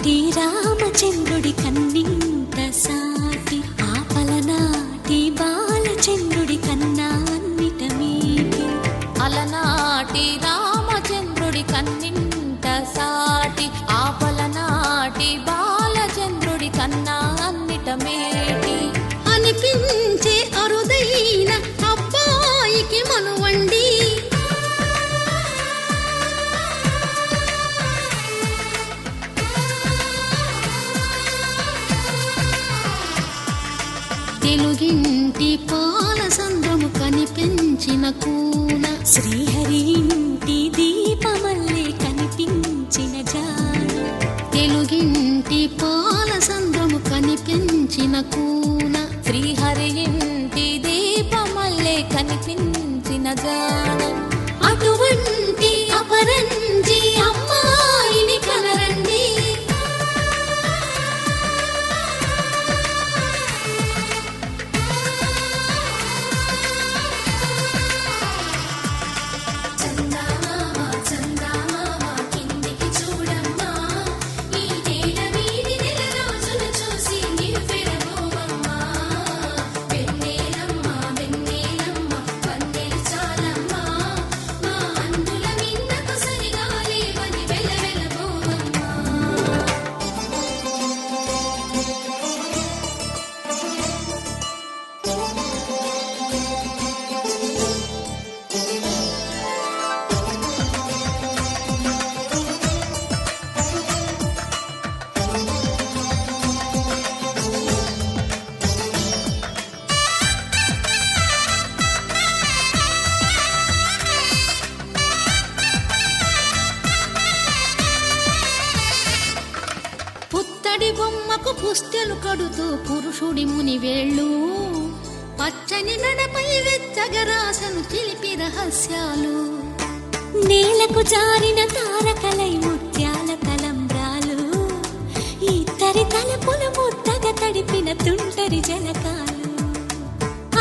అలనాటి రామచంద్రుడి కన్నింత సాటి ఆపలనాటి బాలచంద్రుడి కన్నా అన్నిట మీటి. అలనాటి రామచంద్రుడి కన్నింత సాటి ఆపలనాటి బాలచంద్రుడి కన్నా అన్నిట మేటి. అనిపించే అరుదైన అబ్బాయికి మనువండి, తెలుగింటి పాల సంద్రము కనిపించిన కూన, శ్రీహరి ఇంటి దీపమల్లే కనిపించిన జాన. తెలుగింటి పాల సంద్రము కనిపించిన కూన, శ్రీహరి ఇంటి దీపమల్లే కనిపించిన జాన. అటువంటి అపరంజి అమ్మాయిని కనరండి. పుత్తడి బొమ్మకు పుస్తెలు కడుతూ పురుషుడి ముని వేళ్ళు, పచ్చని మెడపై వెచ్చగరాసను చిలిపి రహస్యాలు. నేలకు జారిన తారకలై ముత్యాల తలంబ్రాలు, ఇద్దరి తలపులు ముద్దగా తడిపిన తుంటరి జలకాలు.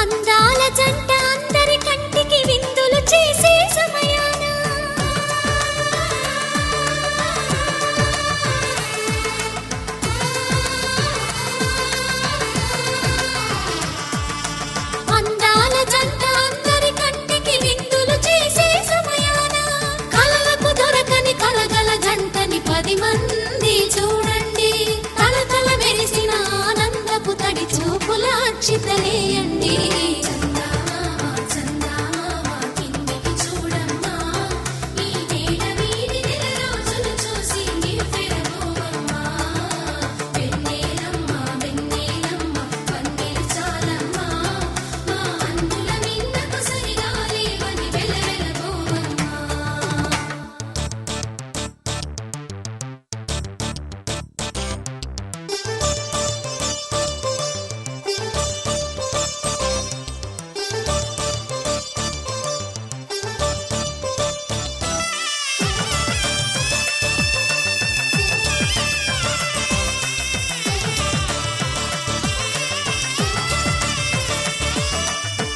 అందాల జంట అందరి కంటికి విందులు చేసే సమయాన మంది చూడండి, తలతల మెరిసిన ఆనందపు తడి చూపుల అక్షితలేయండి.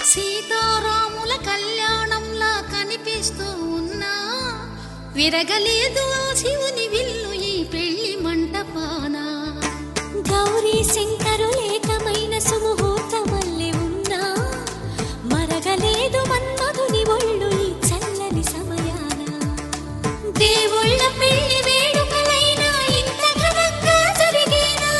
సీతారాముల కళ్యాణంలా కనిపిస్తూ ఉన్నా, విరగలేదు శివుని విల్లు ఈ పెళ్లి మంటపాన. గౌరీ శంకరులేకమైన సుముహూర్తమల్లె ఉన్నా, మరగలేదు మన్మధుని ఒళ్ళు ఈ చల్లని సమయాన. దేవుళ్ళ పెళ్లి వేడుకలైనా ఇంత ఘనంగా జరిగేనా?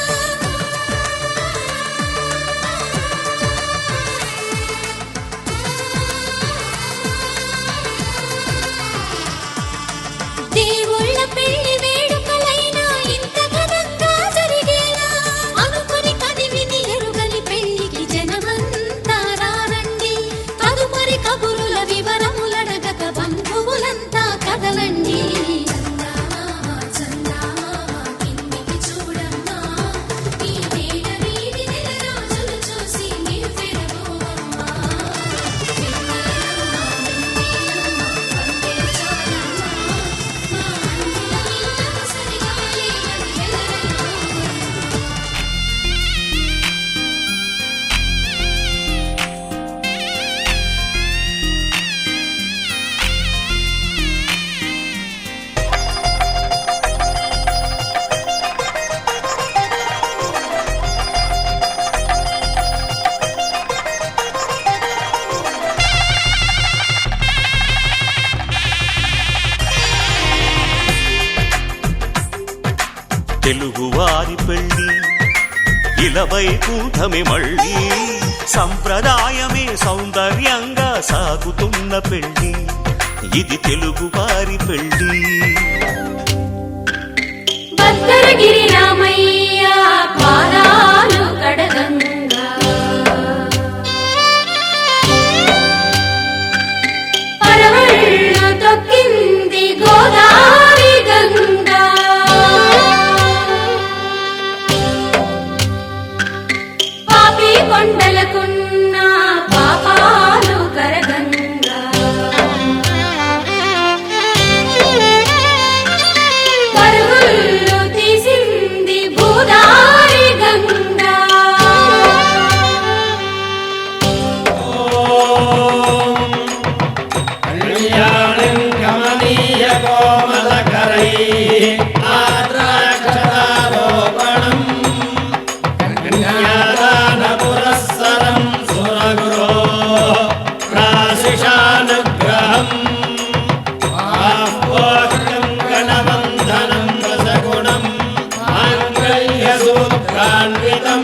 దేవుళ్ళ తెలుగువారి పెళ్ళి ఇలవై కూటమి మళ్ళీ సంప్రదాయమే సౌందర్యంగా సాగుతున్న పెళ్ళి ఇది తెలుగువారి పెళ్ళి. భద్రగిరి రామయ్య పాదాలు కడగంగా పరవళ్ళు తొక్కింది గోదావరి గంగా పాపి కొండలకున్న పాపాలు కరగంగా పరుగులు తీసింది భూదారి గంగా. కళ్యాణం గమనీయ కోమలకరై ఆద్రాక్షరారోపణం కన్యాదాన పురస్సరం సురగురో ప్రాశిషానుగ్రహం ఆహ్వానం గణవందనం రసగుణం మాంగళ్యసూత్రాన్వితం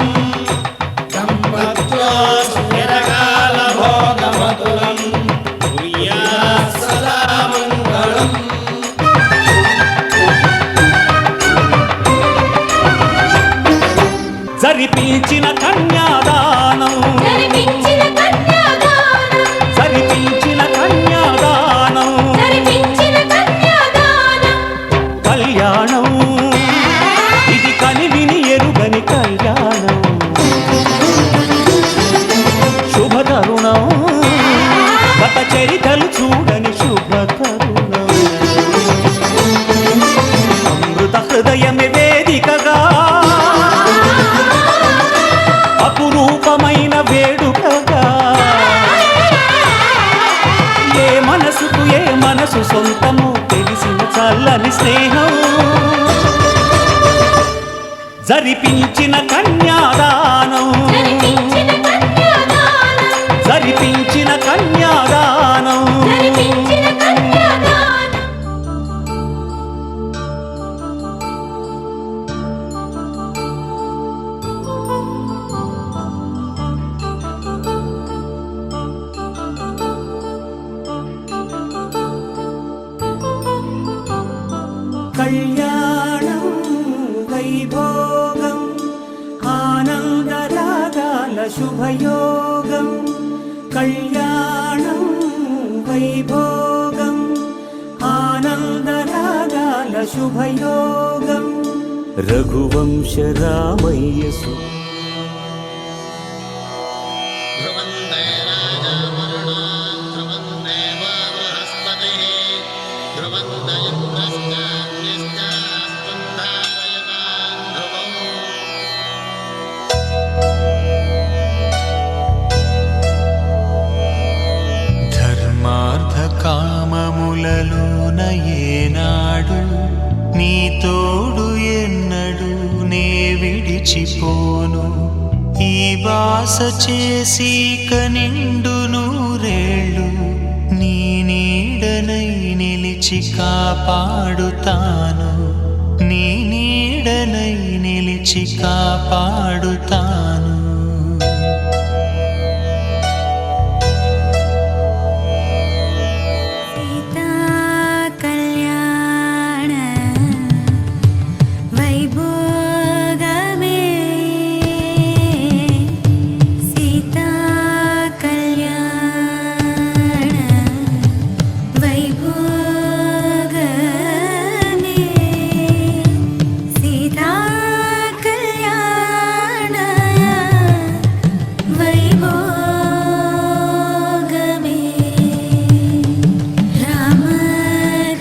సంపత్తో స్థిరకాల భోగమతులం కుర్యాత్ సదా మంగళం. జరిపించిన కన్యాదానం జరిపించిన కన్యాదానం జరిపించిన కన్యాదానం జరిపించిన కన్యాదానం కళ్యాణం ఇది కనివిని ఎరుగని కళ్యాణం శుభతరుణం గత చరితలు చూడని శుభతరుణం అమృత హృదయమే వేదికగా అపురూపమైన వేడుకగా ఏ మనసుకు ఏ మనసు సొంతము తెలిసిన చల్లని స్నేహం జరిపించిన కన్యాదానం జరిపించిన కన్యాదానం జరిపించిన కన్యాదానం జరిపించిన కన్యాదానం. కళ్యాణం వైభోగం ఆనందరాగాల శుభయోగం కళ్యాణం వైభోగం ఆనందరాగాల శుభయోగం రఘువంశ రామయ్యసు ధర్మార్థ కామములలోన ఏనాడు నీ తోడు ఎన్నడు నే విడిచిపోను ఈ బాస చేసి కనిండు నూరేళ్ళు నీ నీడనై నిలిచి కాపాడుతాను నీ నీడనై నిలిచి కాపాడుతాను. సీతా కళ్యాణ వైభోగమే సీతా కళ్యాణ వైభోగమే సీతా కళ్యాణ వైభోగమే రామ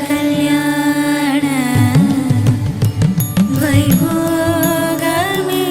కళ్యాణ వైభోగమే.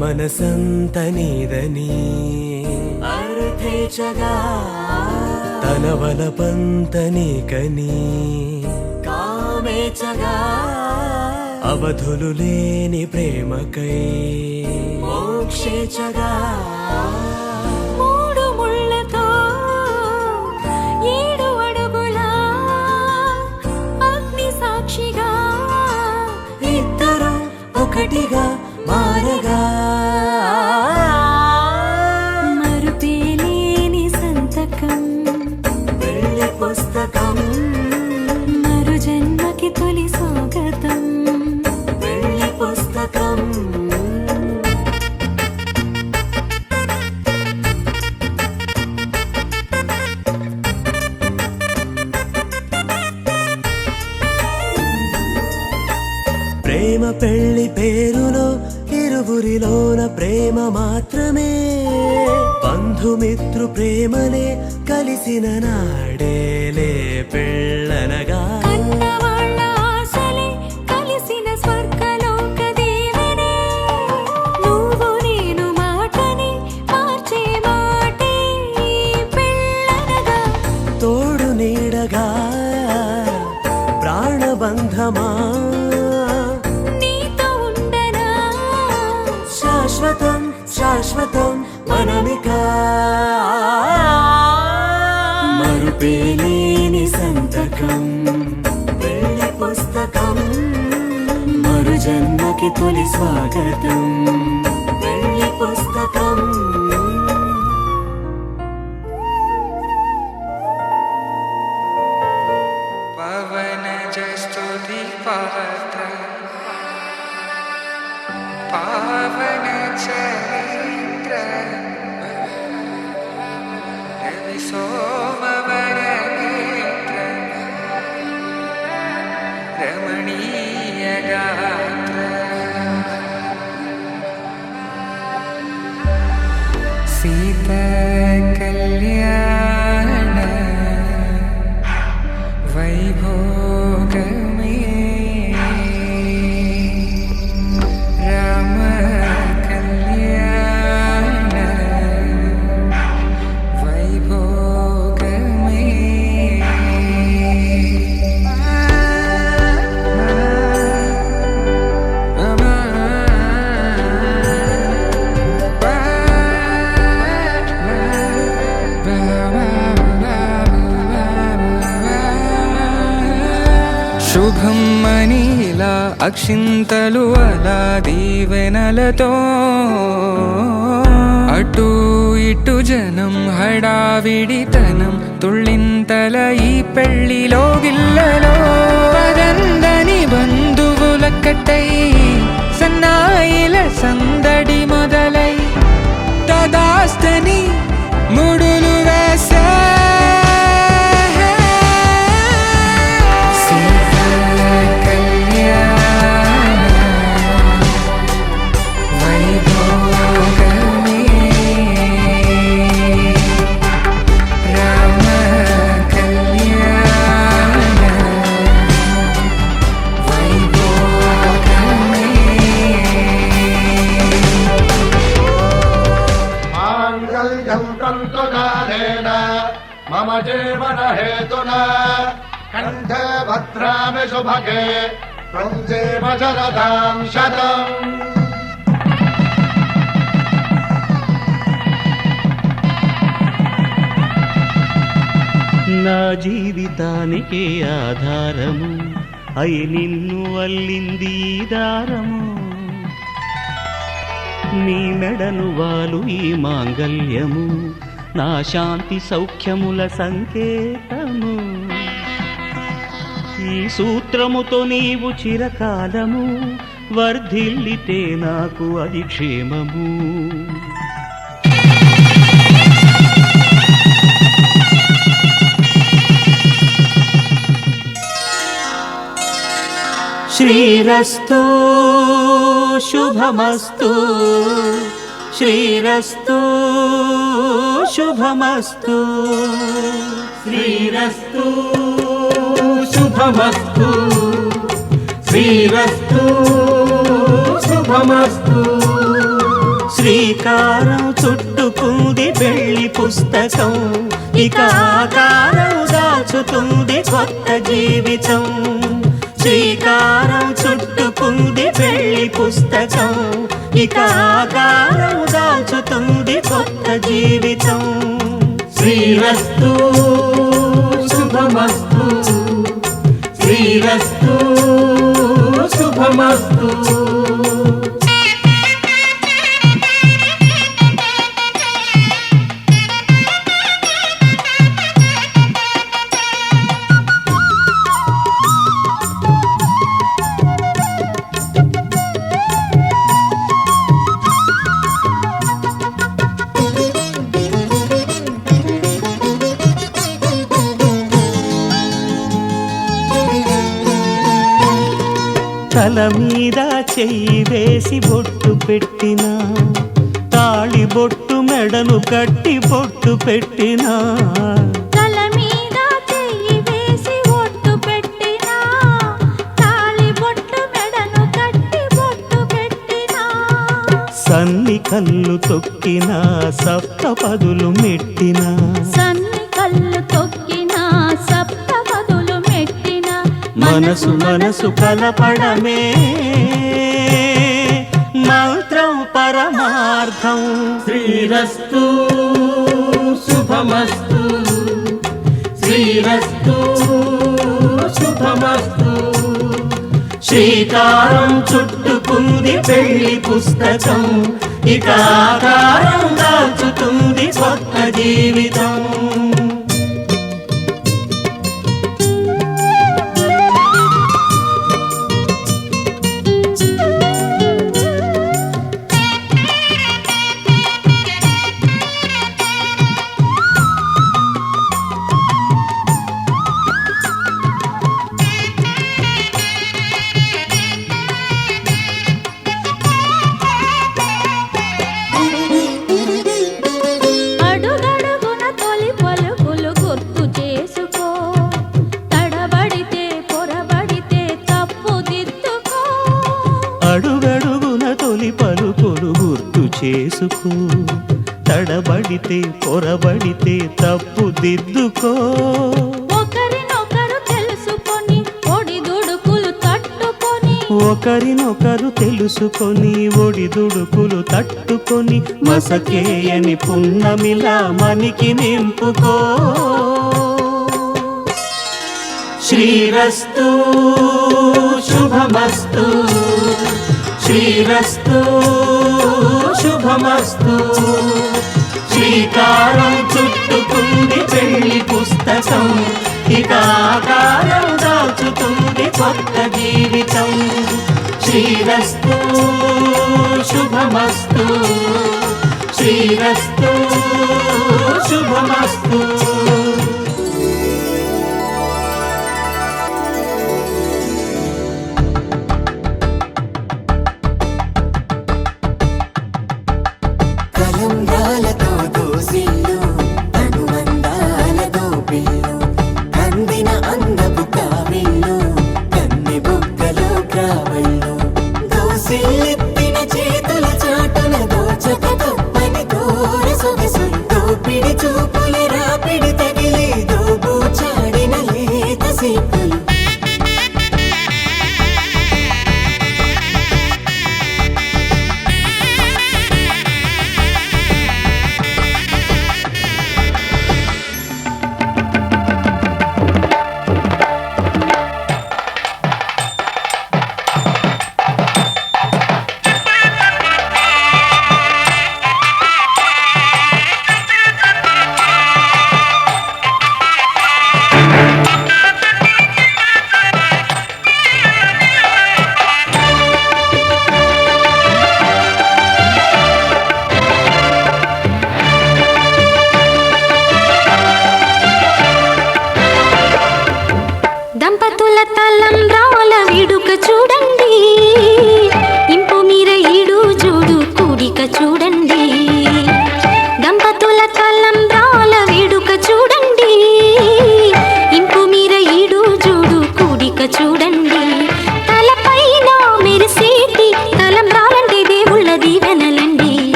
మనసంత నీదని అర్థేచగా తన వలపంత నీకని కామేచగా అవధులు లేని ప్రేమకై మోక్షేచగా మూడు ముళ్ళతో 7 అడుగుల అగ్ని సాక్షిగా ఇద్దరు ఒకటిగా మారగా మరుపేలేని సంతకం పెళ్లి పుస్తకం మరు జన్మకి తొలి స్వాగతం పెళ్లి పుస్తకం ప్రేమ పెళ్లి పేరులో ఇరువురిలోన ప్రేమ మాత్రమే బంధుమిత్రు ప్రేమనే కలిసిన నాడేలే పెళ్ళనగా కన్నవాళ్ళ ఆశలే కలిసిన స్వర్గలోక దీవెనే నువ్వు నేను మాటని మార్చే మాటే పెళ్ళనగా తోడు నీడగా ప్రాణబంధమా నీతో ఉండనా శాశ్వతం శాశ్వతం మనమికా మరుపేలేని సంతకం పెళ్లి పుస్తకం మరు జన్మకి తొలి స్వాగతం పెళ్లి పుస్తకం పవనజస్తుతి పాత్ర పావన చరిత్ర రవి సోమవర నేత్ర రమణీయ గాత్ర సీత కళ్యాణ వైభోగమే రామ కళ్యాణ వైభోగమే శుభం మనీలా అక్షింతలు అలా దీవెనలతో అటు ఇటు జనం హడావిడితనం తుళ్ళింతల ఈ పెళ్లిలో గిల్లలో పదందని బంధువులక్కటై సన్నాయిల సందడి మొదలై తదాస్తని ముడులు వేసే మమ జీవన హేతునా కంఠే భద్రామి శుభగే త్వం జీవ శరదాం శతం. నా జీవితానికి ఆధారము అయి నిన్ను అల్లింది ఈ దారము నీ మెడను వాలు ఈ మాంగల్యము నా శాంతి సౌఖ్యముల సంకేతము ఈ సూత్రముతో నీవు చిరకాలము వర్ధిల్లితే నాకు అది క్షేమము శ్రీరస్తు శుభమస్తు శ్రీరస్తు శుభమస్తు శ్రీరస్తు శుభమస్తు శ్రీరస్తు శుభమస్తు శ్రీకారం చుట్టుకుంది పెళ్లి పుస్తకం ఇక ఆకారం దాచుతుంది కొత్త జీవితం శ్రీకారం చుట్టుకుంది పెళ్లి పుస్తకం ఇక ఆకారం దాచుతుంది కొత్త జీవితం శ్రీరస్తు శుభమస్తు శ్రీరస్తు శుభమస్తు తల మీద చెయ్యి వేసి బొట్టు పెట్టినా తాళి బొట్టు మెడను కట్టి బొట్టు పెట్టినా తల మీద చెయ్యి వేసి ఒట్టు పెట్టినా తాళి బొట్టు మెడను కట్టి బొట్టు పెట్టినా సన్ని కళ్ళు తొక్కినా సప్త పదులు మెట్టినా సన్ని కళ్ళు తొక్కినా సప్త పదులు మెట్టినా మనసు మనసు కలపడమే మంత్రం పరమార్థం శ్రీరస్తు శుభమస్తు శ్రీరస్తు శుభమస్తు శ్రీకారం చుట్టుకుంది పెళ్లి పుస్తకం ఇక ఆకారం దాచుతుంది కొత్త జీవితం అడుగడుగున తొలి పలుకులు గుర్తు చేసుకో తడబడితే పొరబడితే తప్పు దిద్దుకో అడుగడుగున తొలి పలుకులు గుర్తు చేసుకో తడబడితే పొరబడితే తప్పు దిద్దుకో ఒకరినొకరు తెలుసుకొని ఒడిదుడుకులు తట్టుకొని ఒకరినొకరు తెలుసుకొని ఒడిదుడుకులు తట్టుకొని మసకేయని పున్నమిలా మనికి నింపుకో శ్రీరస్తు శుభమస్తు శ్రీరస్తు శుభమస్తు శ్రీకారం చుట్టుకుంది పెళ్లి పుస్తకం ఇక ఆకారం దాచుతుంది కొత్త జీవితం శ్రీరస్తు శుభమస్తు శ్రీరస్తు శుభమస్తు కలంగాలతో దోసిల్లు అనుబంధాలతో పిల్లు కందిన అందపు కావిళ్ళు కన్ని బుగ్గలో గ్రావళ్ళు దోసిల్లెత్తిన చేతుల చాటున దోచక తప్పని దూర సొగసు దోపిడి చూపుల రాపిడి తగిలి దోబూచాడిన లేత సీపులు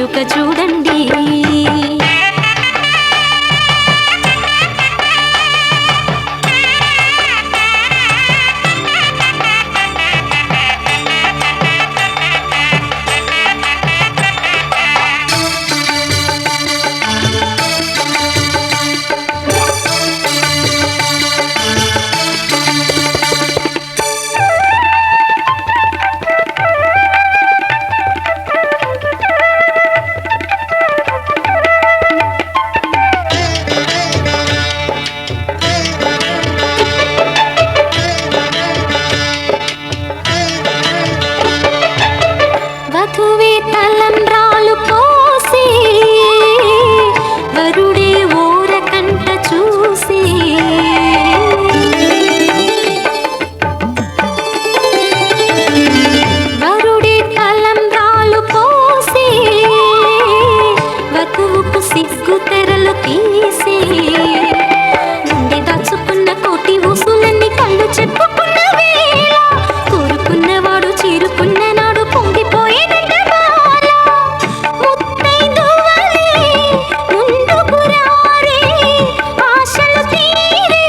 వేడుక చూడండి. వధువే తలంబ్రాలు పోసి వరుడే ఓరకంట చూసి వరుడే తలంబ్రాలు పోసి వధువుకు సిగ్గు తెరలు తీసి నుండి దాచుకున్న కోటి ఊసులన్నీ కళ్ళు చెప్పుకున్న వేళ కోరుకున్నవాడు చేరుకున్న నాడు పొంగిపోయేదంట బాల. ముత్తైదువలే ముందుకు రారే, ఆశలు తీరే,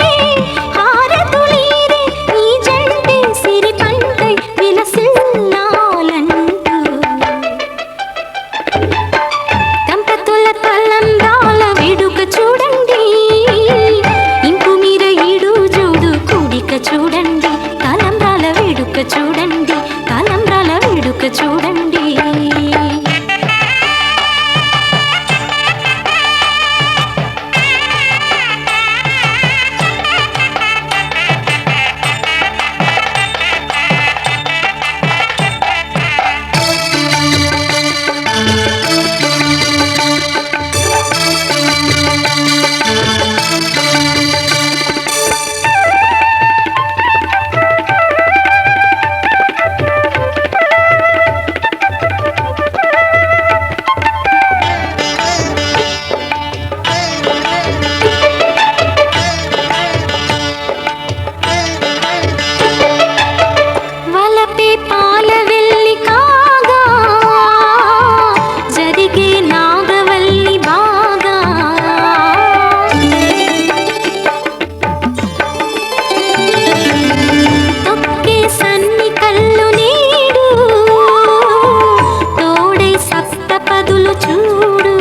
హారతులీరే, ఈ జంటే సిరి పంటై విలసిల్లాలంటూ. దంపతుల తలంబ్రాల వేడుక చూడండి, ఇంపు మీర ఈడు జోడు కూడిక చూడండి. తలంబ్రాల వేడుక చూడండి, తలంబ్రాల వేడుక చూడండి. వలపే పాల వెల్లి కాగా జరిగే నాగవల్లి బాగా. తొక్కే సన్ని కళ్ళు నీడు తోడై సప్తపదులు చూడు.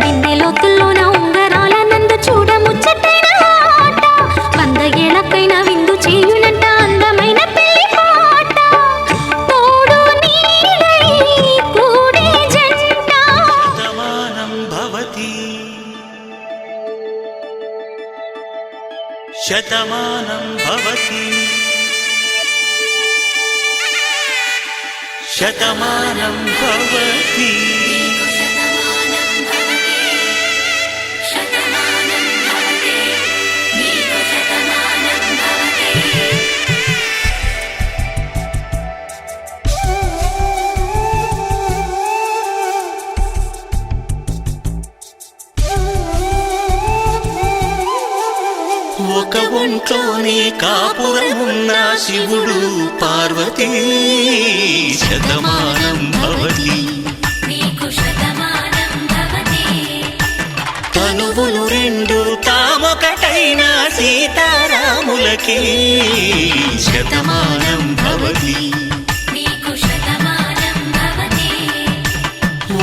బిందెలోతుల్లోన ఉంగరాల నందు చూడ ముచ్చటైన ఆట. 100 ఏళ్ళకైనా విందు చేయునంట అందమైన పెళ్లి పాట. తోడు నీడై కూడే జంట. శతమానం భవతి శతమానం భవతి శతమానం భవతి ఒక ఒంట్లోనే కాపురమున్న శివుడు పార్వతీ శతమానం భవతి తనువులు రెండు తామొకటైన సీతారాములకి శతమానం భవతి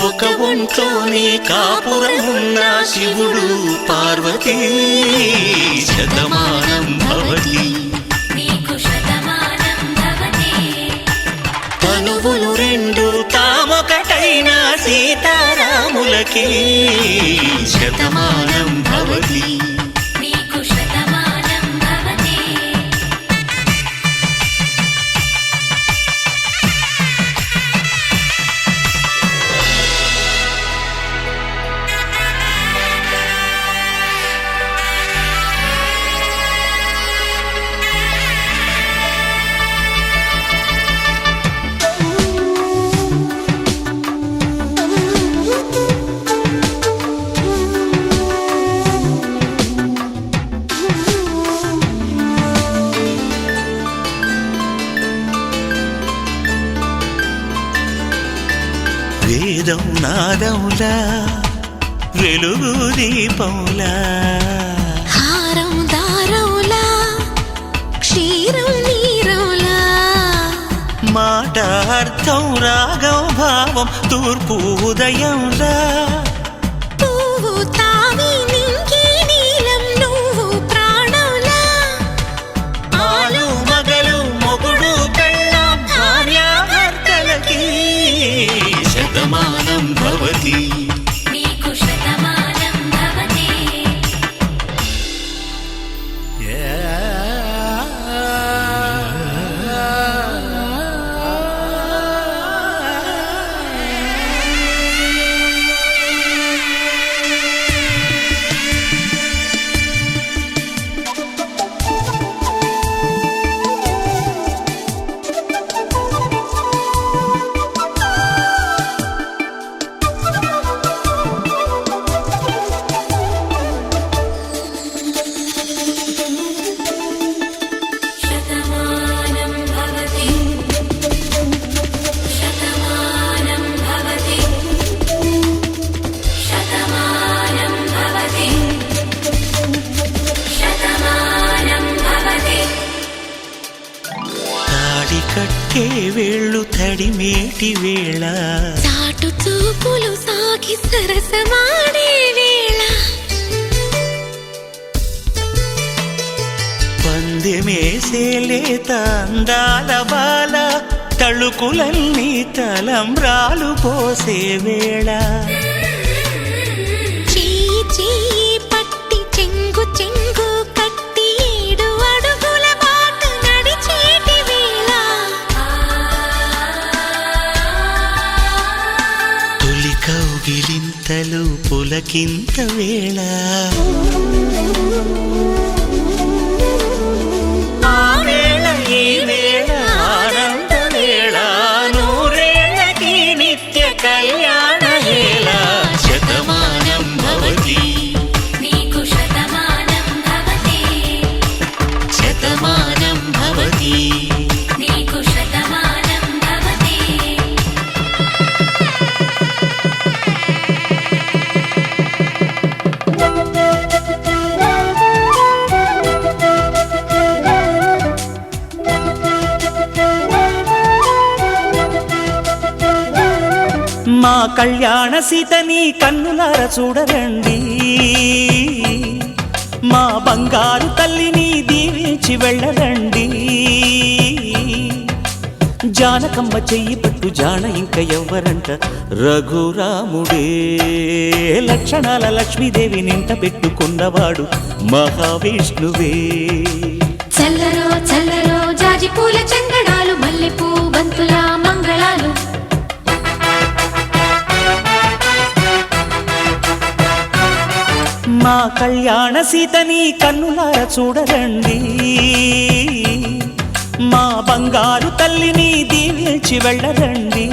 ఒక ఒంట్లోనే కాపురమున్న శివుడు పార్వతీ శతమానం భవతి తనువులు రెండు తామొకటైన సీతారాములకి శతమానం భవతి వేదం నాదములా వెలుగు దీపములా హారం దారవులా క్షీరం నీరవులా మాట అర్థం రాగం భావం తూర్పు ఉదయంలా పువ్వు తావి నింగి నీలం నువ్వు ప్రాణంలా ఆలు మగలు మొగుడు పెళ్ళాం భార్యాభర్తలకి శతమానం భవతి నీకు శతమానం భవతి. శతమానం భవతి శతమానం భవతి శతమానం భవతి శతమానం భవతి. తాడి కట్టే వేళ్ళు తడిమేటి వేళ చాటు చూపులు సాగి సరసమాడే వేళ పందెమేసేలేత అందాల బాల తళుకులన్నీ తలంబ్రాలు పోసే వేళ చెయ్యి చెయ్యి పట్టి చెంగు చెంగు కట్టి 7 అడుగుల బాట నడిచేటి వేళ తొలి కౌగిలింతలు పులకింత వేళ ఆ వేళ ఈ వేళ ఆనంద వేళ నూరేళ్ళకి నిత్య కళ్యాణ వేళ శతమానం భవతి నీకు శతమానం భవతి శతమానం భవతి నీకు శతమానం భవతి. మా కళ్యాణ సీతని కన్నులార చూడరండి, మా బంగారు తల్లిని దీవించి వెళ్ళరండి. జానకమ్మ చెయ్యి పట్టు జాన ఇంక ఎవ్వరంట, రఘురాముడే లక్షణాల లక్ష్మీదేవి నింట పెట్టుకున్నవాడు మహావిష్ణువే. చల్లరో చల్లరో జాజి పూల చంగడాలు మల్లెపూ బంతుల మంగళాలు. మా కళ్యాణ సీతని కన్నులార చూడరండి, మా బంగారు తల్లిని దీవించి వెళ్ళరండి.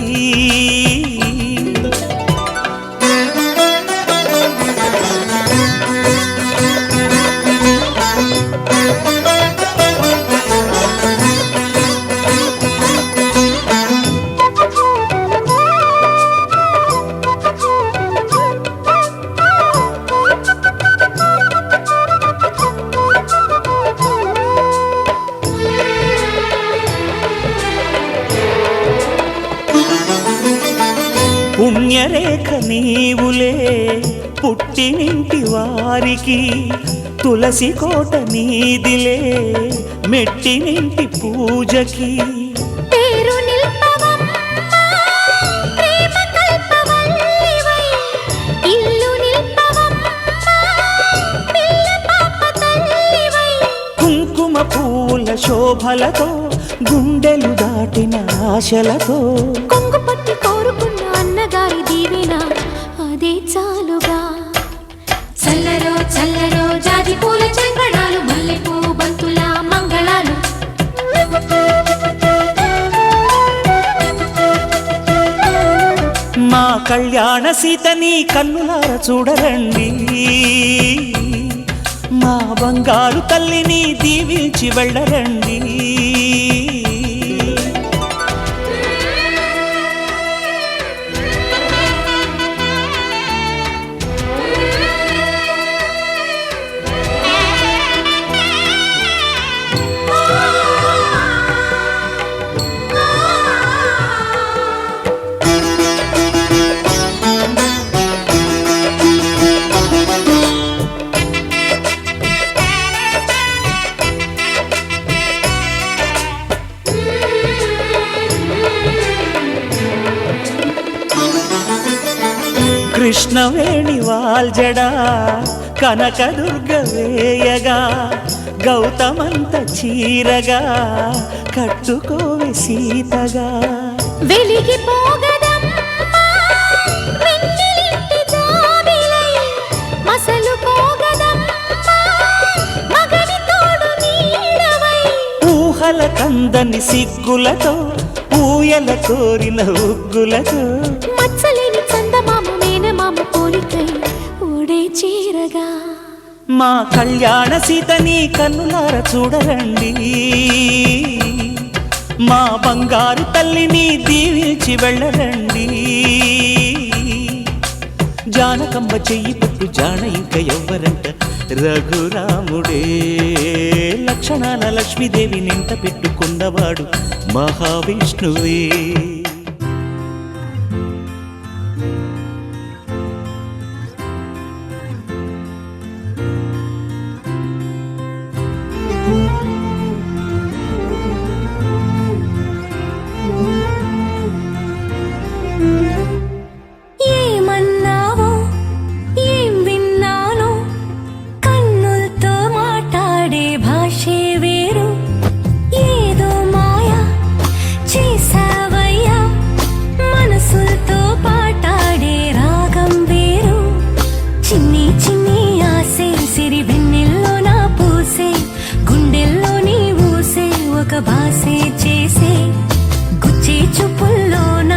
పుణ్యరేఖ నీవులే పుట్టినింటి వారికి, తులసి కోట నీదిలే మెట్టినింటి పూజకి. పేరు నిల్పవమ్మ ప్రేమ కల్పవల్లివై, ఇల్లు నిల్పవమ్మ పిల్ల పాప తల్లివై. కుంకుమ పూల శోభలతో గుండెలు దాటిన ఆశలతో, కొంగు పట్టి కోరుకున్న అన్నగారి దీవెన అదే చాలుగా. చల్లరో చల్లరో జాజి పూల చంగడాలు మల్లెపూ బంతుల మంగళాలు. మా కళ్యాణ సీతని కన్నులార చూడరండి, మా బంగారు తల్లిని దీవించి వెళ్ళరండి. కృష్ణవేణి వాల్జడా కనకదుర్గ వేయగా గౌతమంత చీరగా కట్టుకోవే సీతగా వెలిగిపోగదమ్మా వెన్నెలింటి జాబిలై మసలుకోగదమ్మా మగని తోడు నీడవై ఊహల కందని సిగ్గులతో ఊయల కోరిన ఉగ్గులతో మచ్చలేని చందమామ మేనమామ పోలికై ఓడే చీరగా మా కళ్యాణ సీతని కన్నులార చూడరండి మా బంగారు తల్లిని దీవించి వెళ్ళరండి జానకమ్మ చెయ్యి పట్టు జాన ఇంక ఎవ్వరంట రఘురాముడే లక్షణాల లక్ష్మీదేవి నింట పెట్టుకున్నవాడు మహావిష్ణువే ఏమన్నావో ఏం విన్నానో కన్నులతో మాట్లాడే భాషే వేరు ఏదో మాయా చేసావయ్యా మనసులతో పాటాడే రాగం వేరు చిన్ని చిన్ని ఆసే సిరి వెన్నెల్లో నా పూసే గుండెల్లో నీ ఊసే ఒక బాసే చేసే గుచ్చే చూపుల్లోన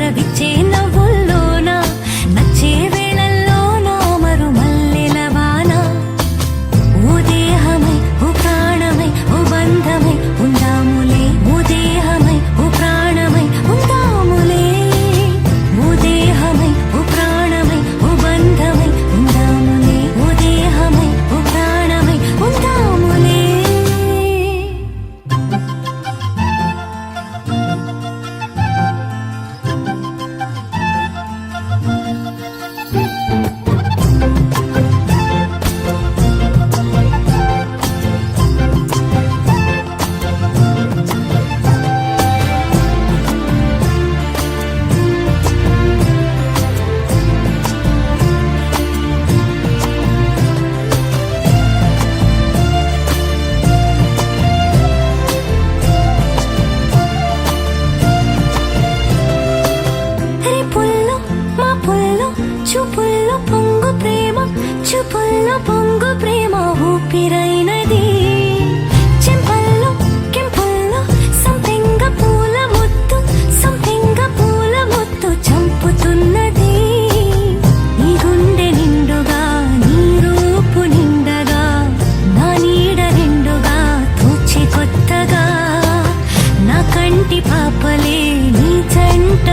రవిచ్చే నవ్వుల్లోన నచ్చే వేళల్లోన మరు మల్లెల వాన ఓ దేహమై ఓ ప్రాణమై ఓ బంధమై ఉందాములే ఓ దేహమై ఓ ప్రాణమై ఉందాములే ఓ దేహమై ఓ ప్రాణమై ఓ బంధమై ఉందాములే ఓ దేహమై ఓ ప్రాణమై ఉందాములే రేపుల్లో మా పుల్లో చూపుల్లో పొంగు ప్రేమ చూపుల్లో పొంగు ప్రేమ ఊపిరైనది చెంపల్లో కెంపుల్లో సంపెంగ పూల ముత్తు సంపెంగ పూల ముత్తు చంపుతున్నది నీ గుండె నిండుగా నీ రూపు నిండగా నా నీడ నిండుగా తూచి కొత్తగా నా కంటి పాపలే నీ జంట